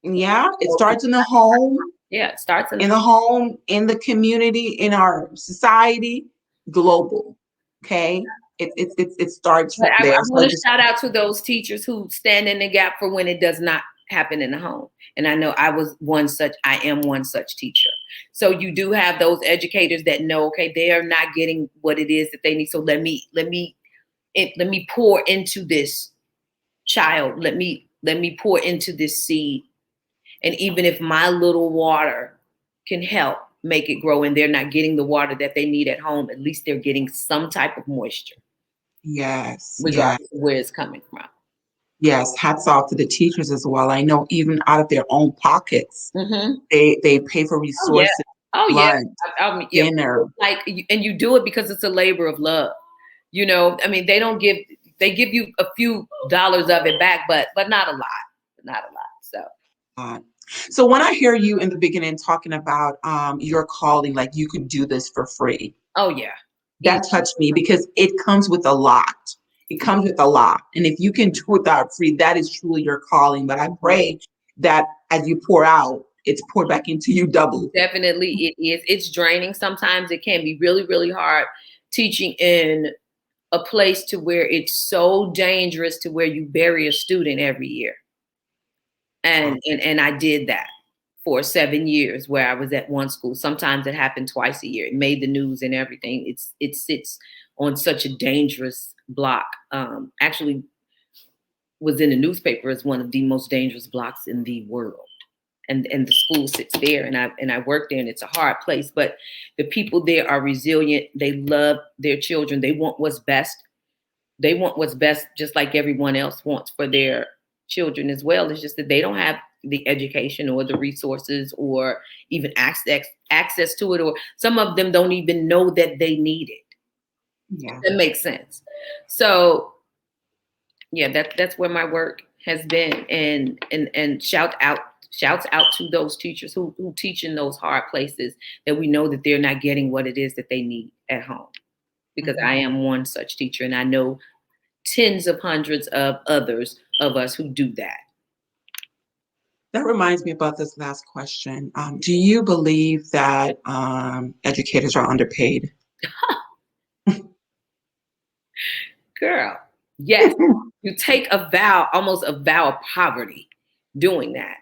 Yeah, it starts in the home. Yeah, it starts in the home, in the community, in our society, global. Okay, it starts from there. I want to shout out to those teachers who stand in the gap for when it does not happen in the home. And I know I am one such teacher. So you do have those educators that know, okay, they are not getting what it is that they need. So let me pour into this child. Let me pour into this seed. And even if my little water can help make it grow and they're not getting the water that they need at home, at least they're getting some type of moisture. Yes. Regardless of where it's coming from. Yes. Hats off to the teachers as well. I know even out of their own pockets, they pay for resources. Lunch, dinner. Like, and you do it because it's a labor of love. You know, I mean, they give you a few dollars of it back, but not a lot. So when I hear you in the beginning talking about your calling, like you could do this for free. Oh yeah. That touched me because it comes with a lot. It comes with a lot. And if you can do it without free, that is truly your calling. But I pray that as you pour out, it's poured back into you double. Definitely it is. It's draining. Sometimes it can be really, really hard teaching in a place to where it's so dangerous to where you bury a student every year. And I did that for 7 years where I was at one school. Sometimes it happened twice a year. It made the news and everything. It sits on such a dangerous block. Actually was in the newspaper as one of the most dangerous blocks in the world. And the school sits there and I work there, and it's a hard place. But the people there are resilient. They love their children. They want what's best. They want what's best just like everyone else wants for their children as well. It's just that they don't have the education or the resources or even access to it, or some of them don't even know that they need it. Yeah. That makes sense. So yeah, that's where my work has been, and shouts out to those teachers who teach in those hard places, that we know that they're not getting what it is that they need at home, because I am one such teacher, and I know tens of hundreds of others of us who do that. That reminds me about this last question. Do you believe that educators are underpaid? Girl, yes. You take a vow, almost a vow of poverty doing that.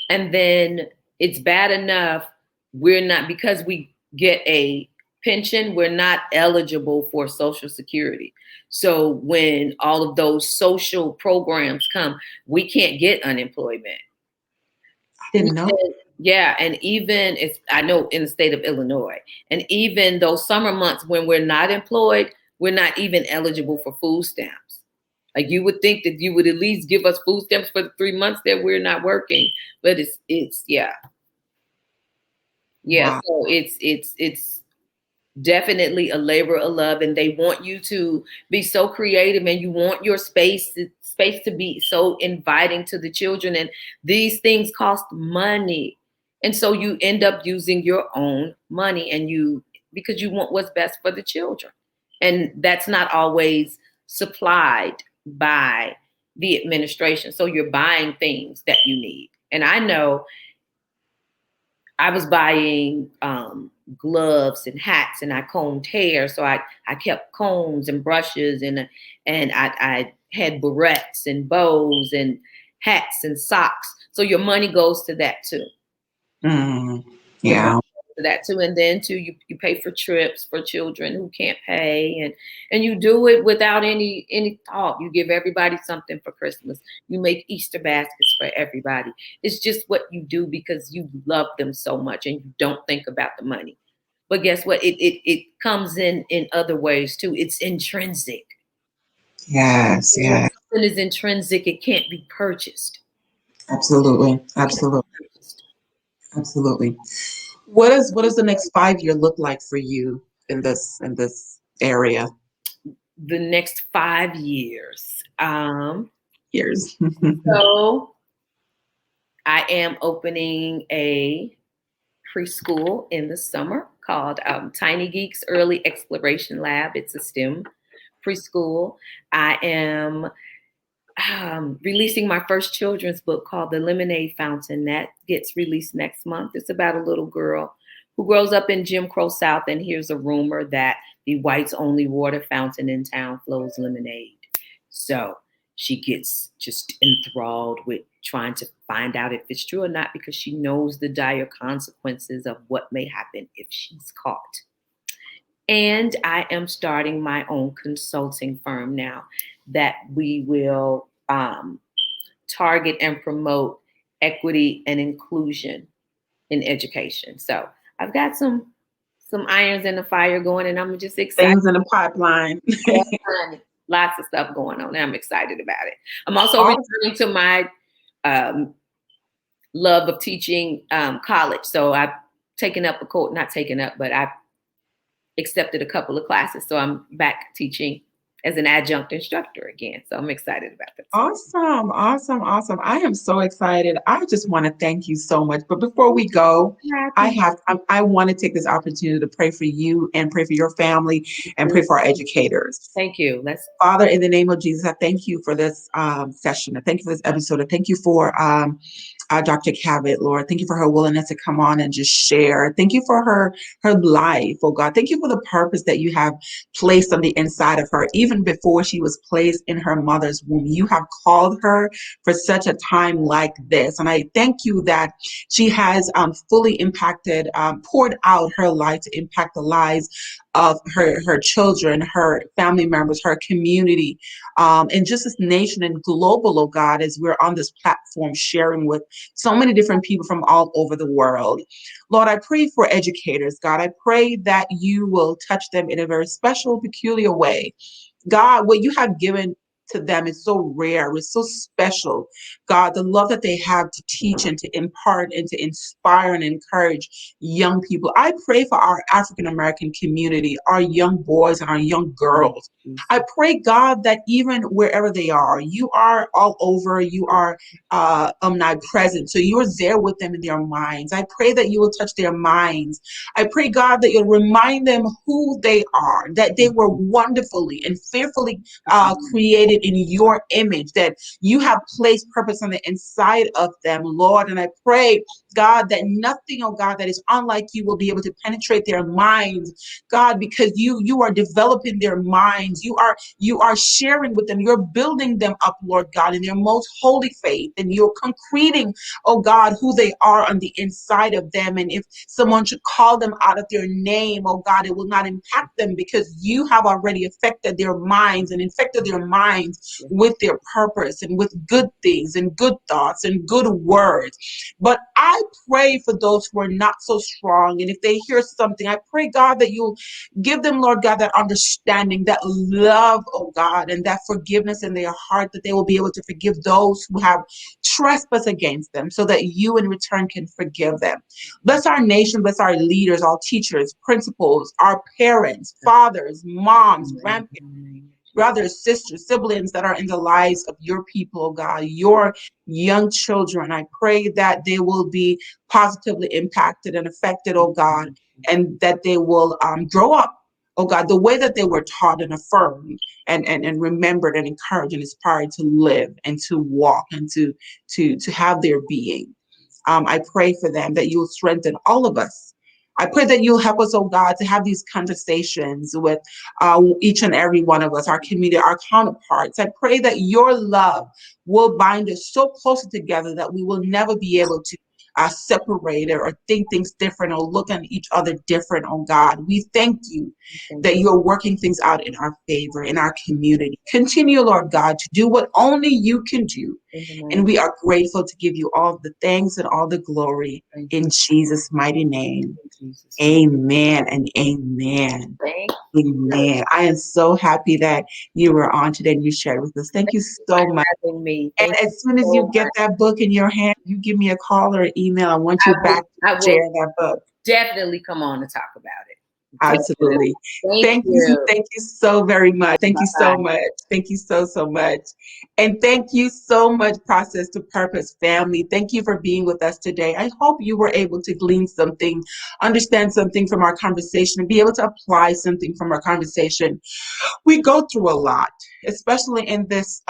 And then it's bad enough we're not, because we get a pension, we're not eligible for Social Security. So when all of those social programs come, we can't get unemployment. I didn't know. Yeah, and even I know in the state of Illinois, and even those summer months when we're not employed, we're not even eligible for food stamps. Like, you would think that you would at least give us food stamps for the 3 months that we're not working, but it's yeah. Wow. So it's definitely a labor of love, and they want you to be so creative, and you want your space to be so inviting to the children, and these things cost money, and so you end up using your own money, and because you want what's best for the children, and that's not always supplied by the administration, so you're buying things that you need. And I know I was buying gloves and hats, and I combed hair. So I kept combs and brushes, and I had barrettes and bows and hats and socks. So your money goes to that too. Your money Yeah. goes to that too. And then too, you pay for trips for children who can't pay, and you do it without any thought. You give everybody something for Christmas. You make Easter baskets for everybody. It's just what you do because you love them so much, and you don't think about the money. But guess what? It comes in other ways too. It's intrinsic. Yes. When Yeah. something is intrinsic, it can't be purchased. Absolutely. Absolutely. Absolutely. What does the next 5 year look like for you in this area? The next 5 years. Years. So I am opening a preschool in the summer called Tiny Geeks Early Exploration Lab. It's a STEM preschool. I am releasing my first children's book called The Lemonade Fountain. That gets released next month. It's about a little girl who grows up in Jim Crow South and hears a rumor that the whites only water fountain in town flows lemonade. So she gets just enthralled with trying to find out if it's true or not, because she knows the dire consequences of what may happen if she's caught. And I am starting my own consulting firm now that we will target and promote equity and inclusion in education. So I've got some irons in the fire going, and I'm just excited. Things in the pipeline. Lots of stuff going on, and I'm excited about it. I'm also Awesome. returning to my love of teaching college. So I've taken up not taken up, but I've accepted a couple of classes. So I'm back teaching as an adjunct instructor again. So I'm excited about that. Awesome. Awesome. Awesome. I am so excited. I just want to thank you so much. But before we go, I want to take this opportunity to pray for you and pray for your family and pray for our educators. Thank you. Father, in the name of Jesus, I thank you for this session. I thank you for this episode. I thank you for Dr. Cavitt, Lord. Thank you for her willingness to come on and just share. Thank you for her life, oh God. Thank you for the purpose that you have placed on the inside of her. Even before she was placed in her mother's womb, you have called her for such a time like this. And I thank you that she has fully impacted, poured out her life to impact the lives of her children, her family members, her community, and just this nation and global, oh God, as we're on this platform sharing with so many different people from all over the world. Lord, I pray for educators, God. I pray that you will touch them in a very special, peculiar way. God, what you have given to them is so rare. It's so special. God, the love that they have to teach and to impart and to inspire and encourage young people. I pray for our African American community, our young boys and our young girls. I pray, God, that even wherever they are, you are all over, you are omnipresent. So you are there with them in their minds. I pray that you will touch their minds. I pray, God, that you'll remind them who they are, that they were wonderfully and fearfully created in your image, that you have placed purpose on the inside of them, Lord. And I pray, God, that nothing, oh God, that is unlike you will be able to penetrate their minds, God, because you are developing their minds. You are sharing with them. You're building them up, Lord God, in their most holy faith, and you're concreting, oh God, who they are on the inside of them. And if someone should call them out of their name, oh God, it will not impact them because you have already affected their minds and infected their minds with their purpose and with good things and good thoughts and good words. But I pray for those who are not so strong. And if they hear something, I pray, God, that you'll give them, Lord God, that understanding, that love, oh God, and that forgiveness in their heart, that they will be able to forgive those who have trespassed against them so that you in return can forgive them. Bless our nation, bless our leaders, our teachers, principals, our parents, fathers, moms, grandparents, brothers, sisters, siblings that are in the lives of your people, oh God, your young children. I pray that they will be positively impacted and affected, oh God, and that they will grow up, oh God, the way that they were taught and affirmed and remembered and encouraged and inspired to live and to walk and to have their being. I pray for them that you'll strengthen all of us. I pray that you'll help us, oh God, to have these conversations with each and every one of us, our community, our counterparts. I pray that your love will bind us so closely together that we will never be able to separate or think things different or look at each other different, oh God. We thank you that you're working things out in our favor, in our community. Continue, Lord God, to do what only you can do. And we are grateful to give you all the thanks and all the glory in Jesus' mighty name. Amen and amen. Amen. I am so happy that you were on today and you shared with us. Thank you so much. Me. And as soon as you get that book in your hand, you give me a call or an email. I want you back to share that book. Definitely come on and talk about it. Absolutely. Thank you. Thank you so very much. Thank you so much. Thank you so much. And thank you so much, Process to Purpose family. Thank you for being with us today. I hope you were able to glean something, understand something from our conversation, and be able to apply something from our conversation. We go through a lot, especially in this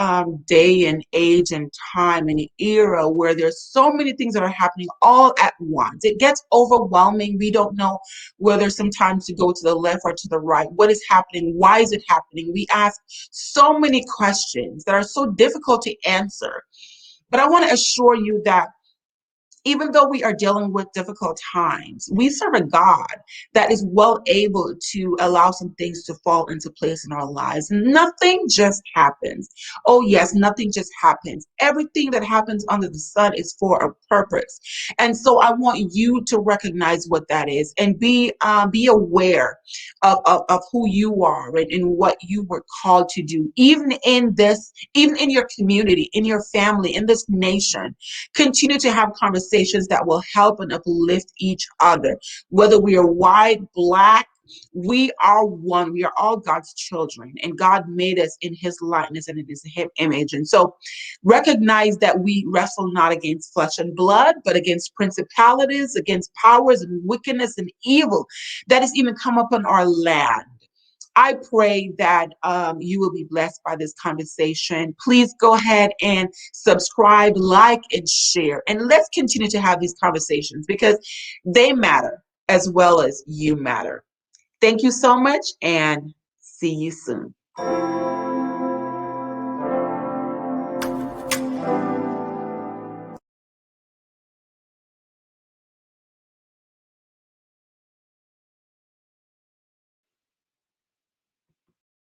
day and age and time and era where there's so many things that are happening all at once. It gets overwhelming. We don't know whether sometimes to go to the left or to the right. What is happening? Why is it happening? We ask so many questions that are so difficult to answer. But I want to assure you that even though we are dealing with difficult times, we serve a God that is well able to allow some things to fall into place in our lives. Nothing just happens. Oh, yes, nothing just happens. Everything that happens under the sun is for a purpose. And so I want you to recognize what that is and be aware of who you are and what you were called to do, even in your community, in your family, in this nation. Continue to have conversations that will help and uplift each other. Whether we are white, black, we are one. We are all God's children, and God made us in his likeness and in his image. And so recognize that we wrestle not against flesh and blood, but against principalities, against powers and wickedness and evil that has even come upon our land. I pray that you will be blessed by this conversation. Please go ahead and subscribe, like, and share. And let's continue to have these conversations because they matter as well as you matter. Thank you so much and see you soon.